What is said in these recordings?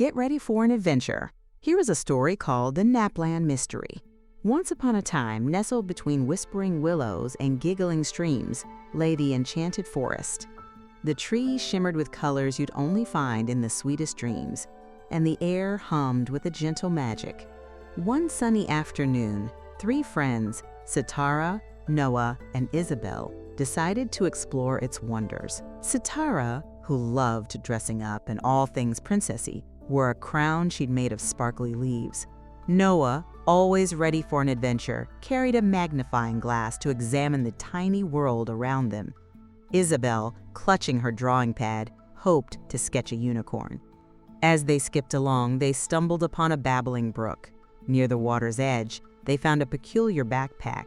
Get ready for an adventure. Here is a story called The Napland Mystery. Once upon a time, nestled between whispering willows and giggling streams, lay the Enchanted Forest. The trees shimmered with colors you'd only find in the sweetest dreams, and the air hummed with a gentle magic. One sunny afternoon, 3 friends, Sitara, Noah, and Isabelle, decided to explore its wonders. Sitara, who loved dressing up in all things princessy, wore a crown she'd made of sparkly leaves. Noah, always ready for an adventure, carried a magnifying glass to examine the tiny world around them. Isabelle, clutching her drawing pad, hoped to sketch a unicorn. As they skipped along, they stumbled upon a babbling brook. Near the water's edge, they found a peculiar backpack.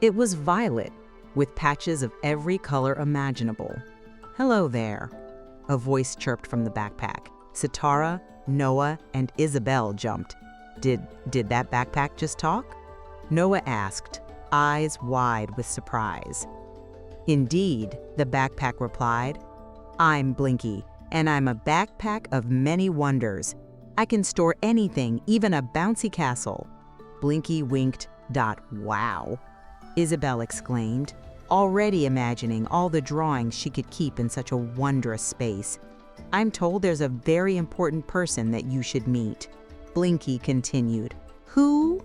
It was violet, with patches of every color imaginable. "Hello there," a voice chirped from the backpack. Sitara, Noah, and Isabelle jumped. Did that backpack just talk? Noah asked, eyes wide with surprise. "Indeed," the backpack replied. "I'm Blinky, and I'm a backpack of many wonders. I can store anything, even a bouncy castle." Blinky winked. "Wow," Isabelle exclaimed, already imagining all the drawings she could keep in such a wondrous space. "I'm told there's a very important person that you should meet." Blinky continued. "Who?"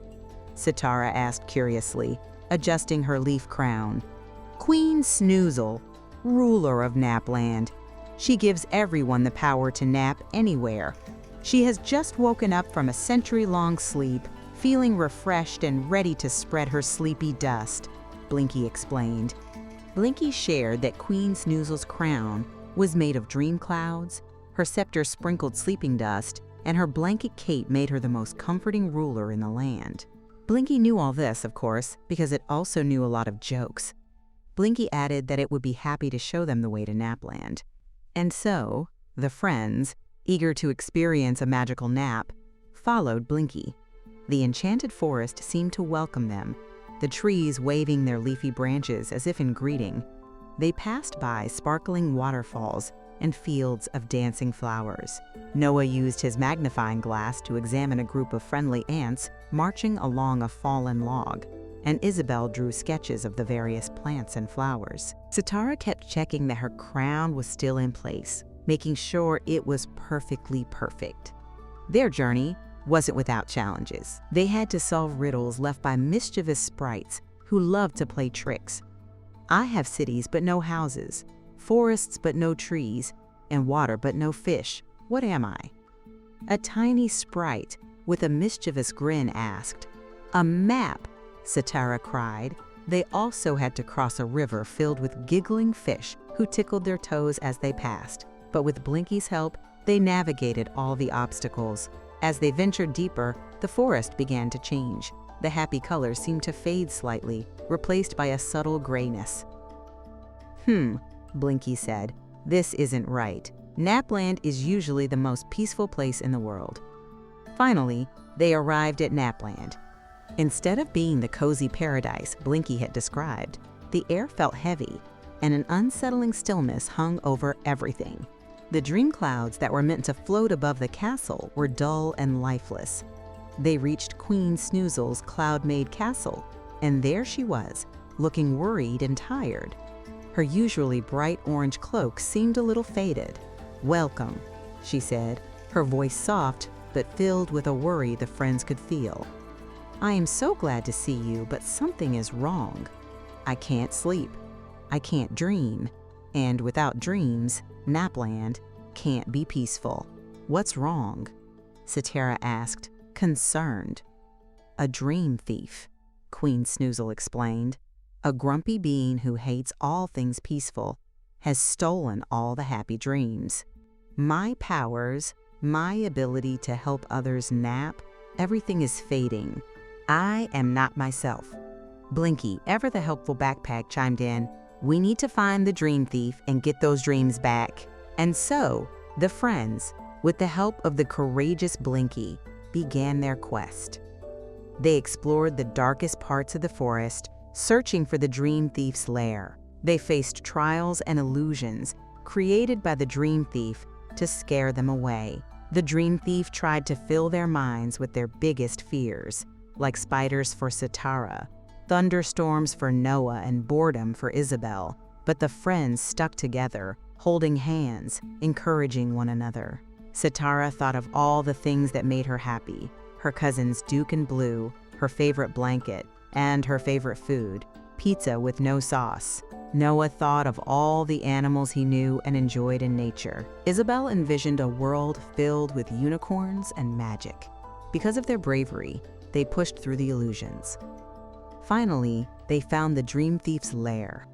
Sitara asked curiously, adjusting her leaf crown. "Queen Snoozle, ruler of Napland. She gives everyone the power to nap anywhere. She has just woken up from a century-long sleep, feeling refreshed and ready to spread her sleepy dust," Blinky explained. Blinky shared that Queen Snoozle's crown was made of dream clouds, her scepter sprinkled sleeping dust, and her blanket cape made her the most comforting ruler in the land. Blinky knew all this, of course, because it also knew a lot of jokes. Blinky added that it would be happy to show them the way to Napland. And so, the friends, eager to experience a magical nap, followed Blinky. The Enchanted Forest seemed to welcome them, the trees waving their leafy branches as if in greeting. They passed by sparkling waterfalls and fields of dancing flowers. Noah used his magnifying glass to examine a group of friendly ants marching along a fallen log, and Isabelle drew sketches of the various plants and flowers. Sitara kept checking that her crown was still in place, making sure it was perfectly perfect. Their journey wasn't without challenges. They had to solve riddles left by mischievous sprites who loved to play tricks. "I have cities but no houses, forests but no trees, and water but no fish. What am I?" A tiny sprite with a mischievous grin asked. "A map," Sitara cried. They also had to cross a river filled with giggling fish who tickled their toes as they passed. But with Blinky's help, they navigated all the obstacles. As they ventured deeper, the forest began to change. The happy colors seemed to fade slightly, replaced by a subtle grayness. Blinky said. "This isn't right. Napland is usually the most peaceful place in the world." Finally, they arrived at Napland. Instead of being the cozy paradise Blinky had described, the air felt heavy, and an unsettling stillness hung over everything. The dream clouds that were meant to float above the castle were dull and lifeless. They reached Queen Snoozle's cloud-made castle, and there she was, looking worried and tired. Her usually bright orange cloak seemed a little faded. "Welcome," she said, her voice soft but filled with a worry the friends could feel. "I am so glad to see you, but something is wrong. I can't sleep. I can't dream. And without dreams, Napland can't be peaceful. What's wrong?" Sitara asked, concerned. "A dream thief," Queen Snoozle explained. "A grumpy being who hates all things peaceful has stolen all the happy dreams. My powers, my ability to help others nap, everything is fading. I am not myself." Blinky, ever the helpful backpack, chimed in. "We need to find the dream thief and get those dreams back." And so, the friends, with the help of the courageous Blinky, began their quest. They explored the darkest parts of the forest, searching for the dream thief's lair. They faced trials and illusions created by the dream thief to scare them away. The dream thief tried to fill their minds with their biggest fears, like spiders for Sitara, thunderstorms for Noah, and boredom for Isabelle. But the friends stuck together, holding hands, encouraging one another. Sitara thought of all the things that made her happy: her cousins Duke and Blue, her favorite blanket, and her favorite food, pizza with no sauce. Noah thought of all the animals he knew and enjoyed in nature. Isabelle envisioned a world filled with unicorns and magic. Because of their bravery, they pushed through the illusions. Finally, they found the dream thief's lair.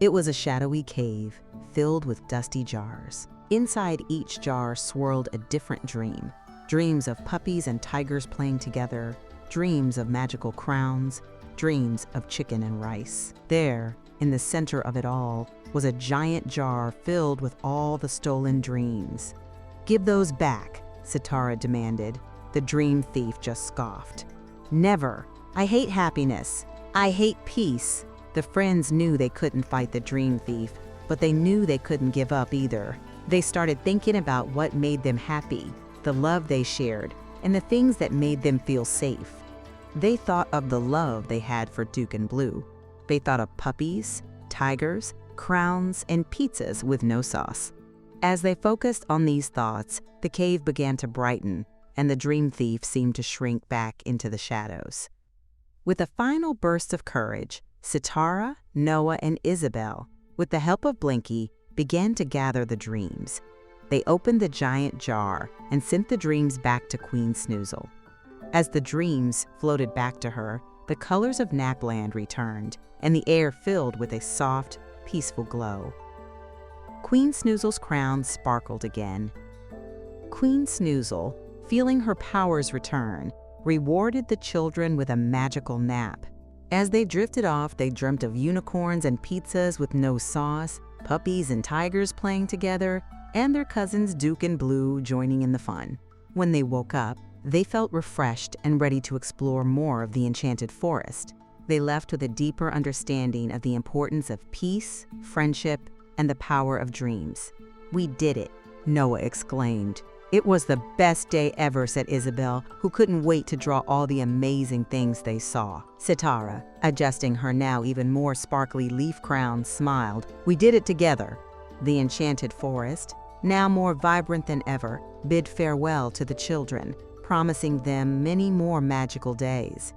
It was a shadowy cave filled with dusty jars. Inside each jar swirled a different dream. Dreams of puppies and tigers playing together, dreams of magical crowns, dreams of chicken and rice. There, in the center of it all, was a giant jar filled with all the stolen dreams. "Give those back," Sitara demanded. The dream thief just scoffed. "Never. I hate happiness. I hate peace." The friends knew they couldn't fight the dream thief, but they knew they couldn't give up either. They started thinking about what made them happy, the love they shared, and the things that made them feel safe. They thought of the love they had for Duke and Blue. They thought of puppies, tigers, crowns, and pizzas with no sauce. As they focused on these thoughts, the cave began to brighten, and the dream thief seemed to shrink back into the shadows. With a final burst of courage, Sitara, Noah, and Isabelle, with the help of Blinky, began to gather the dreams. They opened the giant jar and sent the dreams back to Queen Snoozle. As the dreams floated back to her, the colors of Napland returned, and the air filled with a soft, peaceful glow. Queen Snoozle's crown sparkled again. Queen Snoozle, feeling her powers return, rewarded the children with a magical nap. As they drifted off, they dreamt of unicorns and pizzas with no sauce, puppies and tigers playing together, and their cousins Duke and Blue joining in the fun. When they woke up, they felt refreshed and ready to explore more of the Enchanted Forest. They left with a deeper understanding of the importance of peace, friendship, and the power of dreams. "We did it," Noah exclaimed. "It was the best day ever," said Isabelle, who couldn't wait to draw all the amazing things they saw. Sitara, adjusting her now even more sparkly leaf crown, smiled. "We did it together." The Enchanted Forest, now more vibrant than ever, bid farewell to the children, promising them many more magical days.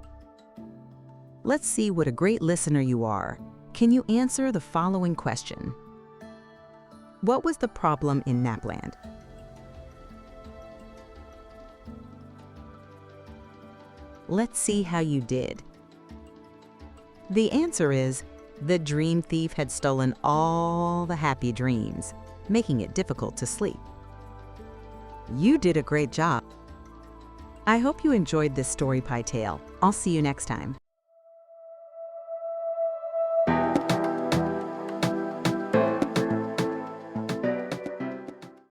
Let's see what a great listener you are. Can you answer the following question? What was the problem in Napland? Let's see how you did. The answer is, the dream thief had stolen all the happy dreams, making it difficult to sleep. You did a great job. I hope you enjoyed this story pie tale. I'll see you next time.